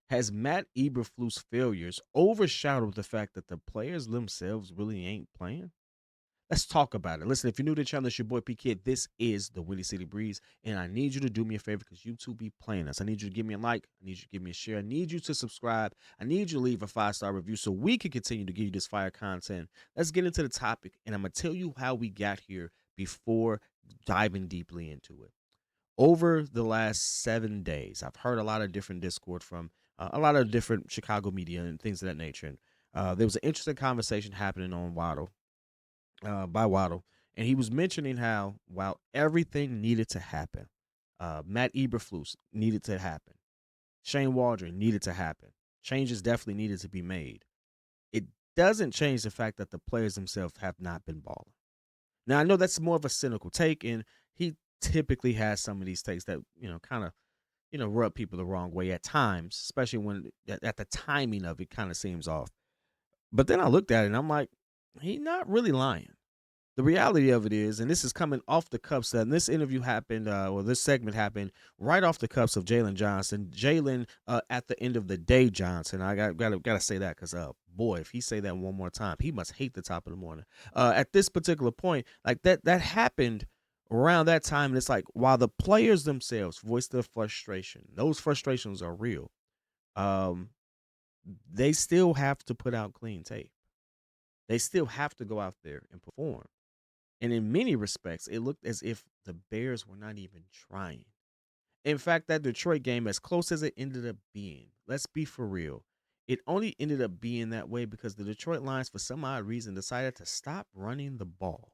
Has Matt Eberflus' failures overshadowed the fact that the players themselves really ain't playing? Let's talk about it. Listen, if you're new to the channel, it's your boy P Kid. This is the Windy City Breeze, and I need you to do me a favor because you two be playing us. I need you to give me a like. I need you to give me a share. I need you to subscribe. I need you to leave a 5-star review so we can continue to give you this fire content. Let's get into the topic, and I'm gonna tell you how we got here before diving deeply into it. Over the last 7 days, I've heard a lot of different discord from a lot of different Chicago media and things of that nature. And there was an interesting conversation happening on Waddle by Waddle, and he was mentioning how while everything needed to happen, Matt Eberflus needed to happen, Shane Waldron needed to happen, changes definitely needed to be made. It doesn't change the fact that the players themselves have not been balling. Now I know that's more of a cynical take, and he typically has some of these takes that kind of rub people the wrong way at times, especially when at the timing of it kind of seems off. But then I looked at it and I'm like, he's not really lying. The reality of it is, and this is coming off the cuffs, and this interview happened, or this segment happened right off the cuffs of Jalen Johnson. Jalen, at the end of the day, Johnson. I gotta say that because, boy, if he say that one more time, he must hate the top of the morning. At this particular point, like that happened around that time, and it's like while the players themselves voice their frustration, those frustrations are real. Um, they still have to put out clean tape. They still have to go out there and perform. And in many respects, it looked as if the Bears were not even trying. In fact, that Detroit game, as close as it ended up being, let's be for real, it only ended up being that way because the Detroit Lions, for some odd reason, decided to stop running the ball.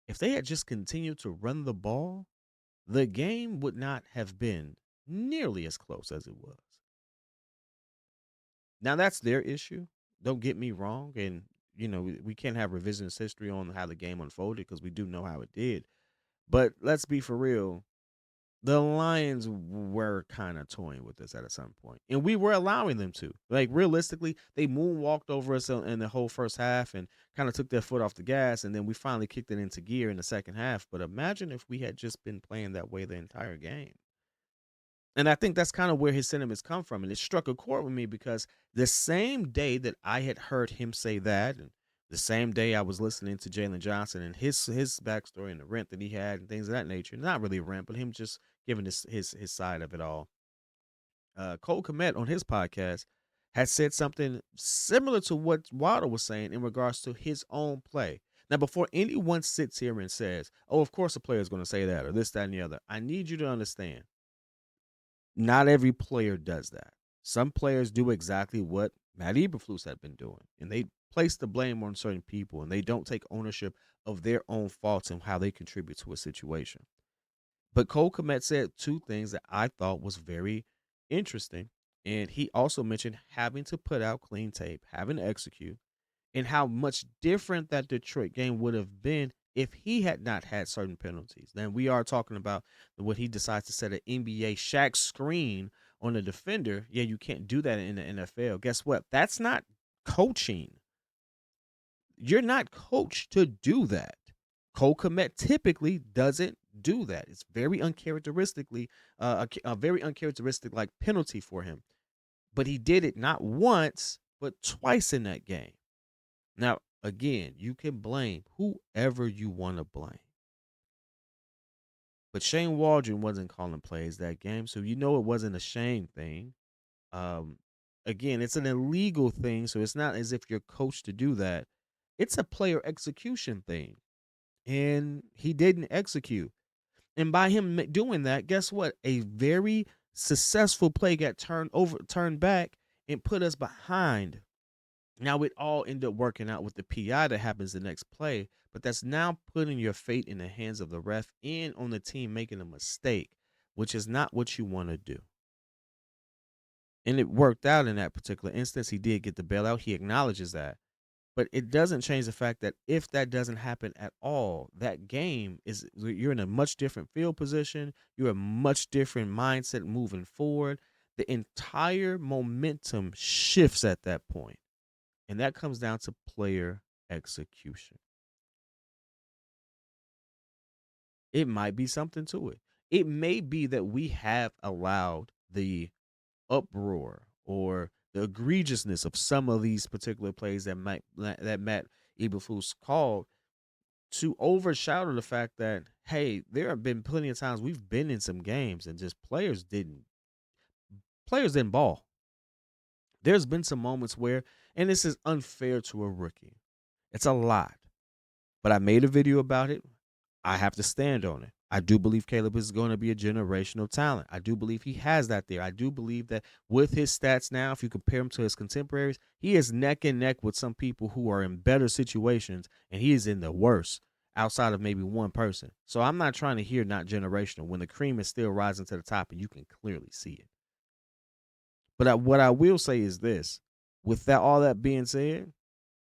If they had just continued to run the ball, the game would not have been nearly as close as it was. Now, that's their issue. Don't get me wrong. And, we can't have revisionist history on how the game unfolded because we do know how it did. But let's be for real. The Lions were kind of toying with us at some point, and we were allowing them to. Like realistically, they moonwalked over us in the whole first half and kind of took their foot off the gas, and then we finally kicked it into gear in the second half. But imagine if we had just been playing that way the entire game. And I think that's kind of where his sentiments come from. And it struck a chord with me because the same day that I had heard him say that, and the same day I was listening to Jalen Johnson and his backstory and the rent that he had and things of that nature. Not really rent, but him just giving his side of it all. Cole Komet on his podcast had said something similar to what Waddle was saying in regards to his own play. Now, before anyone sits here and says, "Oh, of course a player is going to say that," or this, that, and the other, I need you to understand not every player does that. Some players do exactly what Matt Eberflus had been doing, and they place the blame on certain people, and they don't take ownership of their own faults and how they contribute to a situation. But Cole Komet said two things that I thought was very interesting, and he also mentioned having to put out clean tape, having to execute, and how much different that Detroit game would have been if he had not had certain penalties. Then we are talking about when he decides to set an NBA Shaq screen on a defender. Yeah, you can't do that in the NFL. Guess what? That's not coaching. You're not coached to do that. Cole Komet typically doesn't do that. It's very uncharacteristically a very uncharacteristic like penalty for him. But he did it not once, but twice in that game. Now, again, you can blame whoever you want to blame. But Shane Waldron wasn't calling plays that game, so you know it wasn't a Shane thing. Um, Again, it's an illegal thing, so it's not as if you're coached to do that. It's a player execution thing, and he didn't execute. And by him doing that, guess what? A very successful play got turned back, and put us behind. Now it all ended up working out with the PI that happens the next play, but that's now putting your fate in the hands of the ref and on the team making a mistake, which is not what you want to do. And it worked out in that particular instance. He did get the bailout. He acknowledges that. But it doesn't change the fact that if that doesn't happen at all, that game is you're in a much different field position. You're a much different mindset moving forward. The entire momentum shifts at that point. And that comes down to player execution. It might be something to it. It may be that we have allowed the uproar or the egregiousness of some of these particular plays that Matt Eberflus called to overshadow the fact that, hey, there have been plenty of times we've been in some games and just players didn't ball. There's been some moments where, and this is unfair to a rookie. It's a lot. But I made a video about it. I have to stand on it. I do believe Caleb is going to be a generational talent. I do believe he has that there. I do believe that with his stats now, if you compare him to his contemporaries, he is neck and neck with some people who are in better situations, and he is in the worst outside of maybe one person. So I'm not trying to hear not generational when the cream is still rising to the top and you can clearly see it. But what I will say is this: with that, all that being said,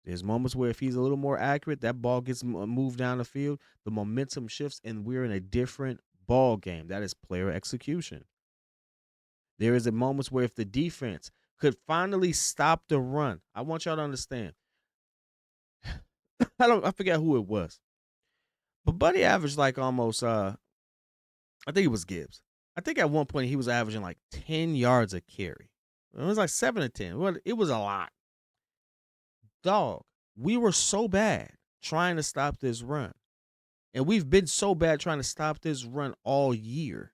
there's moments where if he's a little more accurate, that ball gets moved down the field, the momentum shifts, and we're in a different ball game. That is player execution. There is a moments where if the defense could finally stop the run, I want y'all to understand. I forget who it was, but Buddy averaged like almost I think it was Gibbs. I think at one point he was averaging like 10 yards a carry. It was like 7 to 10. Well, it was a lot. Dog, we were so bad trying to stop this run. And we've been so bad trying to stop this run all year.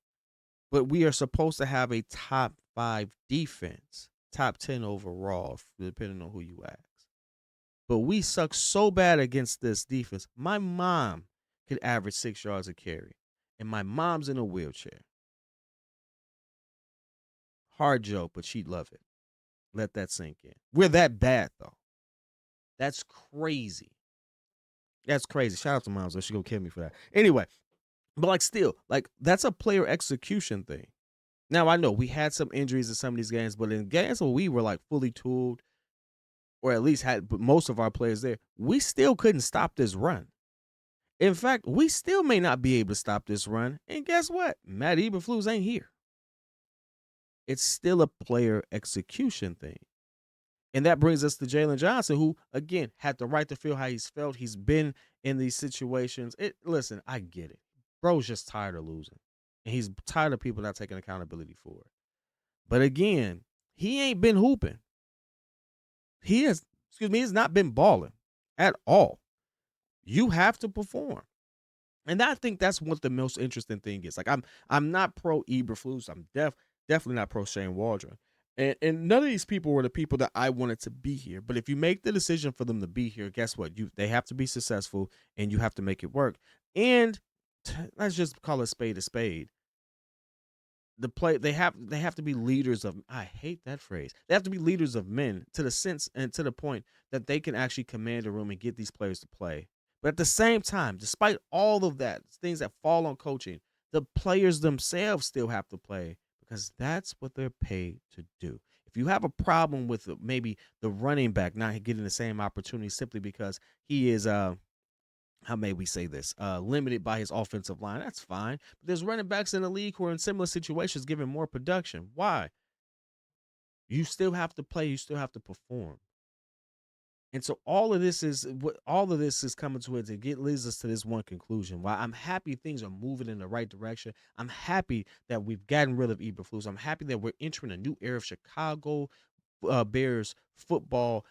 But we are supposed to have a top 5 defense, top 10 overall, depending on who you ask. But we suck so bad against this defense. My mom could average 6 yards a carry, and my mom's in a wheelchair. Hard joke, but she'd love it. Let that sink in. We're that bad, though. That's crazy. That's crazy. Shout out to moms, though. She gonna kill me for that. Anyway, but like still, like that's a player execution thing. Now I know we had some injuries in some of these games, but in games where we were like fully tooled, or at least had most of our players there, we still couldn't stop this run. In fact, we still may not be able to stop this run. And guess what? Matt Eberflus ain't here. It's still a player execution thing. And that brings us to Jalen Johnson, who, again, had the right to feel how he's felt. He's been in these situations. Listen, I get it. Bro's just tired of losing. And he's tired of people not taking accountability for it. But again, he ain't been hooping. He's not been balling at all. You have to perform. And I think that's what the most interesting thing is. Like I'm not pro Eberflus. I'm definitely not pro Shane Waldron. And none of these people were the people that I wanted to be here. But if you make the decision for them to be here, guess what? They have to be successful and you have to make it work. And let's just call a spade a spade. They have to be leaders of, I hate that phrase. They have to be leaders of men to the sense and to the point that they can actually command a room and get these players to play. But at the same time, despite all of that, things that fall on coaching, the players themselves still have to play because that's what they're paid to do. If you have a problem with maybe the running back not getting the same opportunity simply because he is how may we say this, limited by his offensive line, that's fine. But there's running backs in the league who are in similar situations giving more production. Why? You still have to play, you still have to perform. And so all of this is coming to it leads us to this one conclusion. While I'm happy things are moving in the right direction, I'm happy that we've gotten rid of Eberflus. I'm happy that we're entering a new era of Chicago Bears football,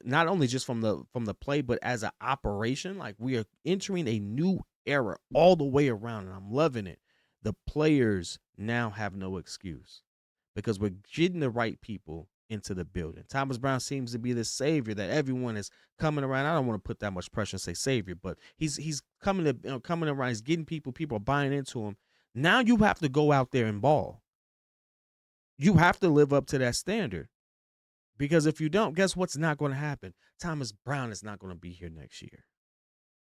not only just from the play, but as an operation. Like we are entering a new era all the way around, and I'm loving it. The players now have no excuse because we're getting the right people into the building. Thomas Brown seems to be the savior that everyone is coming around. I don't want to put that much pressure and say savior, but he's coming around. He's getting people are buying into him. Now you have to go out there and ball. You have to live up to that standard. Because if you don't, guess what's not going to happen? Thomas Brown is not going to be here next year.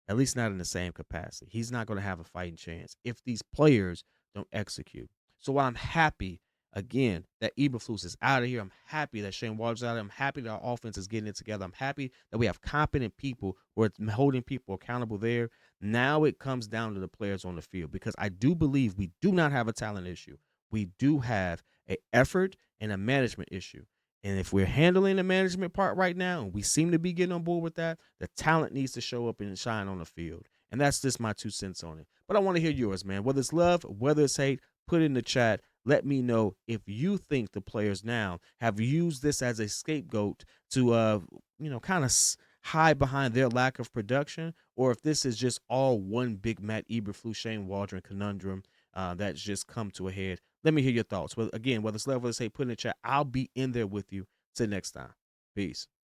At least not in the same capacity. He's not going to have a fighting chance if these players don't execute. So while I'm happy, again, that Eberflus is out of here, I'm happy that Shane Waldron's out of here, I'm happy that our offense is getting it together, I'm happy that we have competent people who are holding people accountable there. Now it comes down to the players on the field because I do believe we do not have a talent issue. We do have an effort and a management issue. And if we're handling the management part right now, and we seem to be getting on board with that, the talent needs to show up and shine on the field. And that's just my 2 cents on it. But I want to hear yours, man. Whether it's love, whether it's hate, put it in the chat. Let me know if you think the players now have used this as a scapegoat to, kind of hide behind their lack of production, or if this is just all one big Matt Eberflus, Shane Waldron conundrum that's just come to a head. Let me hear your thoughts. Well, again, whether it's level or say put in the chat, I'll be in there with you. Till next time. Peace.